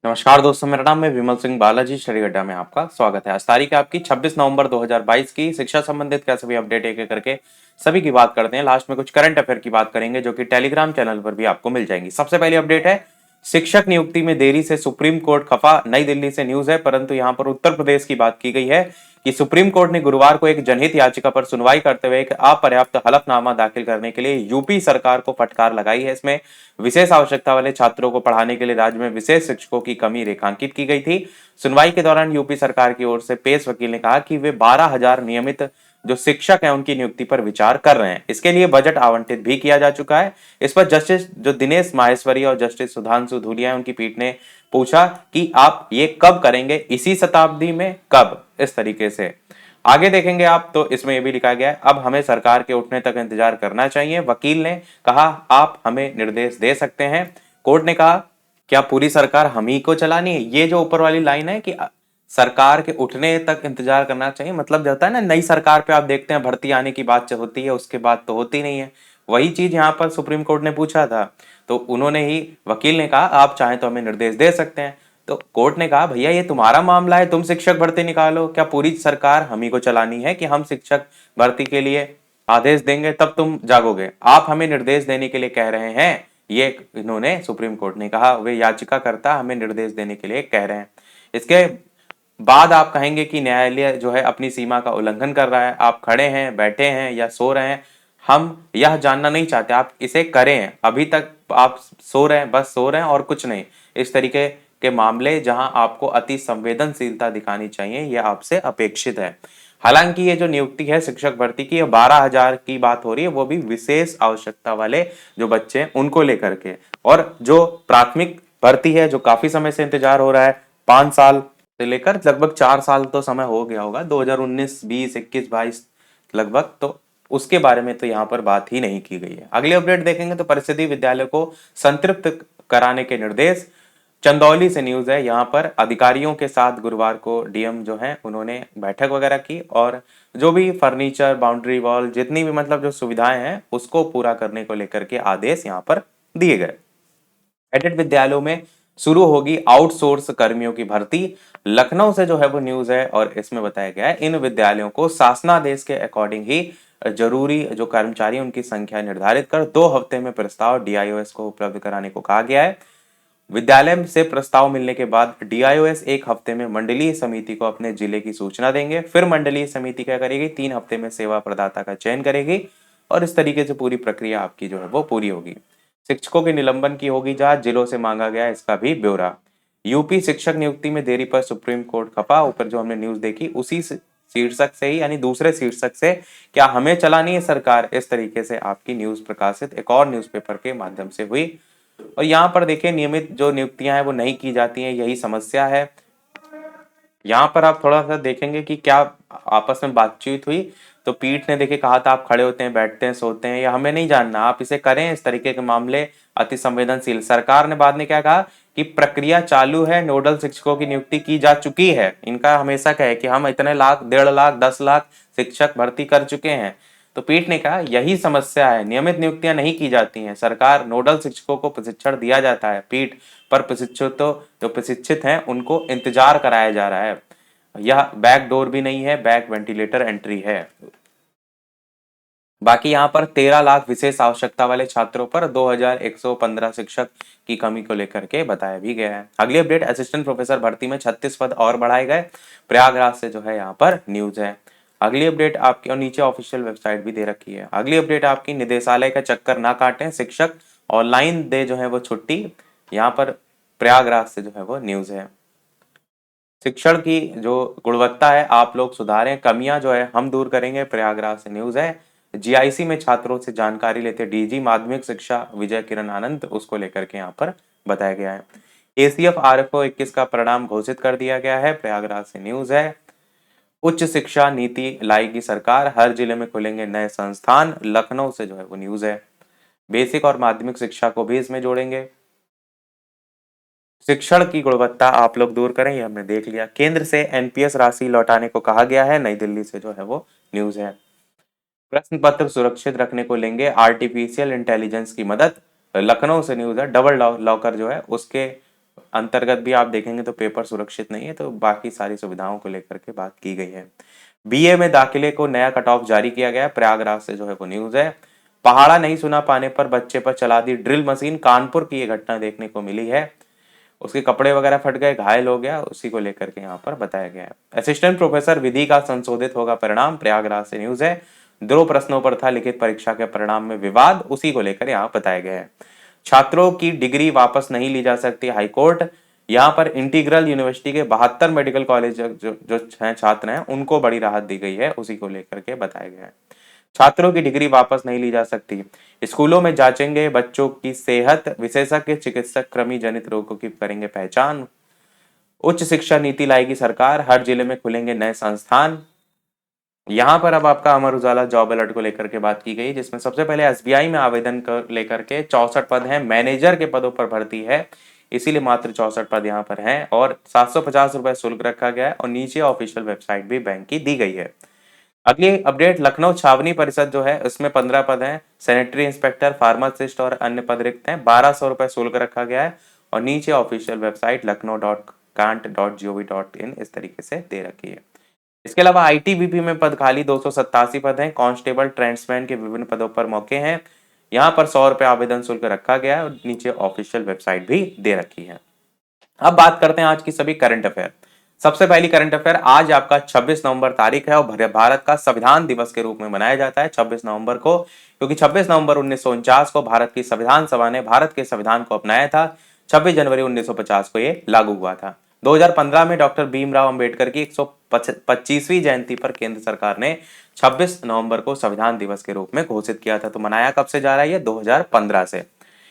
नमस्कार दोस्तों, मेरा नाम है विमल सिंह बालाजी। स्टडी अड्डा में आपका स्वागत है। आज तारीख है आपकी 26 नवंबर 2022 की। शिक्षा संबंधित क्या सभी अपडेट एक एक करके सभी की बात करते हैं। लास्ट में कुछ करंट अफेयर की बात करेंगे जो कि टेलीग्राम चैनल पर भी आपको मिल जाएंगी। सबसे पहली अपडेट है, शिक्षक नियुक्ति में देरी से सुप्रीम कोर्ट खफा। नई दिल्ली से न्यूज है, परंतु यहाँ पर उत्तर प्रदेश की बात की गई है कि सुप्रीम कोर्ट ने गुरुवार को एक जनहित याचिका पर सुनवाई करते हुए एक अपर्याप्त हलफनामा दाखिल करने के लिए यूपी सरकार को फटकार लगाई है। इसमें विशेष आवश्यकता वाले छात्रों को पढ़ाने के लिए राज्य में विशेष शिक्षकों की कमी रेखांकित की गई थी। सुनवाई के दौरान यूपी सरकार की ओर से पेश वकील ने कहा कि वे 12,000 नियमित जो शिक्षक हैं उनकी नियुक्ति पर विचार कर रहे हैं। इसके लिए बजट आवंटित भी किया जा चुका है। इस पर जस्टिस जो दिनेश माहेश्वरी और जस्टिस सुधांशु धूलिया है उनकी पीठ ने पूछा कि आप ये कब करेंगे, इसी शताब्दी में कब, इस तरीके से आगे देखेंगे आप तो इसमें यह भी लिखा गया है, अब हमें सरकार के उठने तक इंतजार करना चाहिए। वकील ने कहा आप हमें निर्देश दे सकते हैं। कोर्ट ने कहा क्या पूरी सरकार हम ही को चलानी है। ये जो ऊपर वाली लाइन है कि सरकार के उठने तक इंतजार करना चाहिए, मतलब जाता है ना, नई सरकार पे आप देखते हैं भर्ती आने की बात होती है, उसके बाद तो होती नहीं है। वही चीज यहाँ पर सुप्रीम कोर्ट ने पूछा था, तो उन्होंने ही वकील ने कहा आप चाहें तो हमें निर्देश दे सकते हैं। तो कोर्ट ने कहा भैया ये तुम्हारा मामला है, तुम शिक्षक भर्ती निकालो, क्या पूरी सरकार हम ही को चलानी है कि हम शिक्षक भर्ती के लिए आदेश देंगे तब तुम जागोगे। आप हमें निर्देश देने के लिए कह रहे हैं, ये इन्होंने सुप्रीम कोर्ट ने कहा। वे याचिकाकर्ता हमें निर्देश देने के लिए कह रहे हैं। इसके बाद आप कहेंगे कि न्यायालय जो है अपनी सीमा का उल्लंघन कर रहा है। आप खड़े हैं, बैठे हैं या सो रहे हैं, हम यह जानना नहीं चाहते, आप इसे करें। अभी तक आप सो रहे हैं, बस सो रहे हैं और कुछ नहीं। इस तरीके के मामले जहां आपको अति संवेदनशीलता दिखानी चाहिए, यह आपसे अपेक्षित है। हालांकि ये जो नियुक्ति है शिक्षक भर्ती की, 12,000 की बात हो रही है, वो भी विशेष आवश्यकता वाले जो बच्चे हैं उनको लेकर के। और जो प्राथमिक भर्ती है जो काफी समय से इंतजार हो रहा है, 5 साल से लेकर लगभग 4 साल तो समय हो गया होगा, 2019, 20, 21, 22 लगभग, तो उसके बारे में तो यहाँ पर बात ही नहीं की गई है। अगली अपडेट देखेंगे तो परिषदीय विद्यालय को संतृप्त कराने के निर्देश। चंदौली से न्यूज है, यहाँ पर अधिकारियों के साथ गुरुवार को डीएम जो है उन्होंने बैठक वगैरह की और जो भी फर्नीचर, बाउंड्री वॉल, जितनी भी मतलब जो सुविधाएं हैं उसको पूरा करने को लेकर के आदेश यहाँ पर दिए गए। एडेड विद्यालयों में शुरू होगी आउटसोर्स कर्मियों की भर्ती। लखनऊ से जो है वो न्यूज है और इसमें बताया गया है इन विद्यालयों को शासनादेश के अकॉर्डिंग ही जरूरी जो कर्मचारी उनकी संख्या निर्धारित कर 2 हफ्ते में प्रस्ताव डीआईओएस को उपलब्ध कराने को कहा गया है। विद्यालय से प्रस्ताव मिलने के बाद डीआईओएस 1 हफ्ते में मंडलीय समिति को अपने जिले की सूचना देंगे। फिर मंडलीय समिति क्या करेगी, 3 हफ्ते में सेवा प्रदाता का चयन करेगी और इस तरीके से पूरी प्रक्रिया आपकी जो है वो पूरी होगी। शिक्षकों के निलंबन की होगी जांच, जिलों से मांगा गया इसका भी ब्यौरा। यूपी शिक्षक नियुक्ति में देरी पर सुप्रीम कोर्ट खफा। ऊपर जो हमने न्यूज देखी उसी शीर्षक से ही, यानी दूसरे शीर्षक से, क्या हमें चलानी है सरकार, इस तरीके से आपकी न्यूज प्रकाशित एक और न्यूज़पेपर के माध्यम से हुई। और यहाँ पर देखिए नियमित जो नियुक्तियां हैं वो नहीं की जाती हैं, यही समस्या है। यहाँ पर आप थोड़ा सा देखेंगे कि क्या आपस में बातचीत हुई, तो पीठ ने देखिए कहा था आप खड़े होते हैं, बैठते हैं, सोते हैं, या हमें नहीं जानना, आप इसे करें। इस तरीके के मामले अति संवेदनशील। सरकार ने बाद में क्या कहा कि प्रक्रिया चालू है, नोडल शिक्षकों की नियुक्ति की जा चुकी है। इनका हमेशा क्या है कि हम इतने लाख, 1.5 लाख, 10 लाख शिक्षक भर्ती कर चुके हैं। तो पीठ ने कहा यही समस्या है, नियमित नियुक्तियां नहीं की जाती हैं। सरकार नोडल शिक्षकों को प्रशिक्षण दिया जाता है, पीठ पर प्रशिक्षितों जो प्रशिक्षित हैं उनको इंतजार कराया जा रहा है। यह बैक डोर भी नहीं है, बैक वेंटिलेटर एंट्री है। बाकी यहाँ पर 13 लाख विशेष आवश्यकता वाले छात्रों पर 2,115 शिक्षक की कमी को लेकर के बताया भी गया है। अगली अपडेट, असिस्टेंट प्रोफेसर भर्ती में 36 पद और बढ़ाए गए। प्रयागराज से जो है यहाँ पर न्यूज है। अगली अपडेट आपकी, और नीचे ऑफिशियल वेबसाइट भी दे रखी है। अगली अपडेट आपकी, निदेशालय का चक्कर ना काटें, शिक्षक ऑनलाइन दे जो है वो छुट्टी। यहाँ पर प्रयागराज से जो है वो न्यूज है। शिक्षण की जो गुणवत्ता है आप लोग सुधारें, कमियां जो है हम दूर करेंगे, प्रयागराज से न्यूज है। जीआईसी में छात्रों से जानकारी लेते डीजी माध्यमिक शिक्षा विजय किरण आनंद, उसको लेकर के यहाँ पर बताया गया है। एसीएफ आरएफओ 21 का परिणाम घोषित कर दिया गया है, प्रयागराज से न्यूज है। उच्च शिक्षा नीति लाएगी सरकार, हर जिले में खुलेंगे नए संस्थान, लखनऊ से जो है वो न्यूज है। बेसिक और माध्यमिक शिक्षा को भी इसमें जोड़ेंगे। शिक्षण की गुणवत्ता आप लोग दूर करें, ये हमने देख लिया। केंद्र से एनपीएस राशि लौटाने को कहा गया है, नई दिल्ली से जो है वो न्यूज है। प्रश्न पत्र सुरक्षित रखने को लेंगे आर्टिफिशियल इंटेलिजेंस की मदद, लखनऊ से न्यूज है। डबल लॉकर जो है उसके अंतर्गत भी आप देखेंगे तो पेपर सुरक्षित नहीं है, तो बाकी सारी सुविधाओं को लेकर के बात की गई है। बीए में दाखिले को नया कट ऑफ जारी किया गया है, प्रयागराज से जो है वो न्यूज है। पहाड़ा नहीं सुना पाने पर बच्चे पर चला दी ड्रिल मशीन, कानपुर की ये घटना देखने को मिली है। उसके कपड़े वगैरह फट गए, घायल हो गया, उसी को लेकर के यहाँ पर बताया गया है। असिस्टेंट प्रोफेसर विधि का संशोधित होगा परिणाम, प्रयागराज से न्यूज है। 2 प्रश्नों पर था लिखित परीक्षा के परिणाम में विवाद, उसी को लेकर यहाँ बताया गया है। छात्रों की डिग्री वापस नहीं ली जा सकती, हाईकोर्ट। यहाँ पर इंटीग्रल यूनिवर्सिटी के 72 मेडिकल कॉलेज जो हैं छात्र हैं उनको बड़ी राहत दी गई है, उसी को लेकर के बताया गया है। छात्रों की डिग्री वापस नहीं ली जा सकती, स्कूलों में जांचेंगे बच्चों की सेहत, विशेषज्ञ चिकित्सक कृमि जनित रोगों की करेंगे पहचान। उच्च शिक्षा नीति लाएगी सरकार, हर जिले में खुलेंगे नए संस्थान। यहाँ पर अब आपका अमर उजाला जॉब अलर्ट को लेकर के बात की गई, जिसमें सबसे पहले एसबीआई में आवेदन कर लेकर के 64 पद हैं, मैनेजर के पदों पर भर्ती है, इसीलिए मात्र 64 पद यहाँ पर हैं और 750 रुपए शुल्क रखा गया है और नीचे ऑफिशियल वेबसाइट भी बैंक की दी गई है। अगली अपडेट, लखनऊ छावनी परिषद जो है उसमें 15 पद हैं, सैनिटरी इंस्पेक्टर, फार्मासिस्ट और अन्य पद रिक्त हैं, 1200 रुपए शुल्क रखा गया है और नीचे ऑफिशियल वेबसाइट lucknow.cant.gov.in इस तरीके से दे रखी है। इसके अलावा आईटीबीपी में पद खाली, 287 पद हैं, कांस्टेबल ट्रेंड्समैन के विभिन्न पदों पर मौके हैं, यहाँ पर 100 रुपए आवेदन शुल्क रखा गया है और नीचे ऑफिशियल वेबसाइट भी दे रखी है। अब बात करते हैं आज की सभी करंट अफेयर। सबसे पहली करंट अफेयर, आज आपका 26 नवंबर तारीख है और भारत का संविधान दिवस के रूप में मनाया जाता है 26 नवंबर को, क्योंकि 26 नवंबर 1949 को भारत की संविधान सभा ने भारत के संविधान को अपनाया था। 26 जनवरी 1950 को ये लागू हुआ था। 2015 में डॉक्टर भीमराव अंबेडकर की 125वीं जयंती पर केंद्र सरकार ने 26 नवंबर को संविधान दिवस के रूप में घोषित किया था। तो मनाया कब से जा रहा है ये? 2015 से।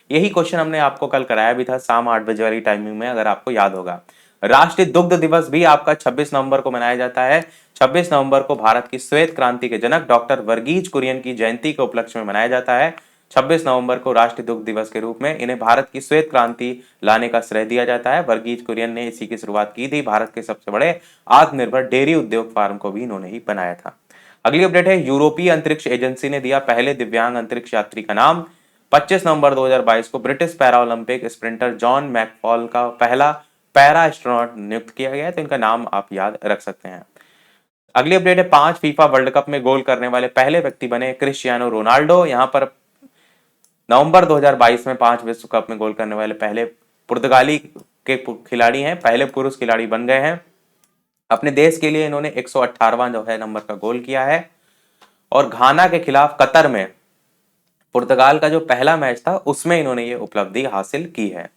यही क्वेश्चन हमने आपको कल कराया भी था शाम 8 बजे वाली टाइमिंग में, अगर आपको याद होगा। राष्ट्रीय दुग्ध दिवस भी आपका 26 नवंबर को मनाया जाता है। 26 नवंबर को भारत की श्वेत क्रांति के जनक डॉक्टर वर्गीज कुरियन की जयंती के उपलक्ष्य में मनाया जाता है। 26 नवंबर को राष्ट्रीय दुग्ध दिवस के रूप में इन्हें भारत की श्वेत क्रांति लाने का श्रेय दिया जाता है। वर्गीज कुरियन ने इसी की शुरुआत की थी। भारत के सबसे बड़े आत्मनिर्भर डेयरी उद्योग फार्म को भी इन्होंने ही बनाया था। अगली अपडेट है, यूरोपीय अंतरिक्ष एजेंसी ने दिया पहले दिव्यांग अंतरिक्ष यात्री का नाम। 25 नवंबर 2022 को British para olympic sprinter John McFall का पहला पैरा एस्ट्रोनॉट नियुक्त किया गया है, तो इनका नाम आप याद रख सकते हैं। अगली अपडेट है, 5 फीफा वर्ल्ड कप में गोल करने वाले पहले व्यक्ति बने क्रिस्टियानो रोनाल्डो। यहाँ पर नवंबर 2022 में 5 विश्व कप में गोल करने वाले पहले पुर्तगाली के खिलाड़ी हैं, पहले पुरुष खिलाड़ी बन गए हैं। अपने देश के लिए इन्होंने 118वां जो है नंबर का गोल किया है और घाना के खिलाफ कतर में पुर्तगाल का जो पहला मैच था उसमें इन्होंने ये उपलब्धि हासिल की है।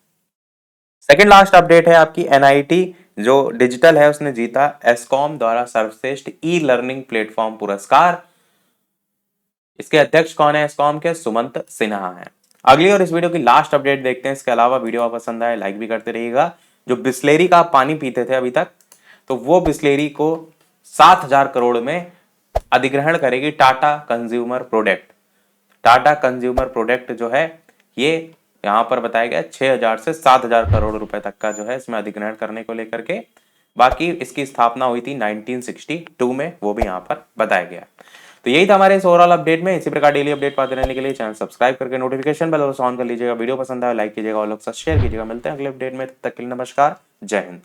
सेकंड लास्ट अपडेट है आपकी, एनआईटी जो डिजिटल है उसने जीता एस्कॉम द्वारा सर्वश्रेष्ठ ई लर्निंग प्लेटफॉर्म पुरस्कार। इसके अध्यक्ष कौन है एस्कॉम के? सुमंत सिन्हा है। अगली और इस वीडियो की लास्ट अपडेट देखते हैं। इसके अलावा वीडियो आप पसंद आए लाइक भी करते रहिएगा। जो बिस्लेरी का आप पानी पीते थे अभी तक, तो वो बिस्लेरी को 7,000 करोड़ में अधिग्रहण करेगी Tata consumer product. Tata consumer product जो है ये यहाँ पर बताया गया 6,000 से 7,000 करोड़ रुपए तक का जो है इसमें अधिग्रहण करने को लेकर के। बाकी इसकी स्थापना हुई थी 1962 में, वो भी यहाँ पर बताया गया। तो यही था हमारे इस ओवरऑल अपडेट में। इसी प्रकार डेली अपडेट पाते रहने के लिए चैनल सब्सक्राइब करके नोटिफिकेशन बेल ऑन कर लीजिएगा। वीडियो पसंद आए लाइक कीजिएगा और लोग शेयर कीजिएगा। मिलते हैं अगले अपडेट में, तब तक के लिए नमस्कार, जय हिंद।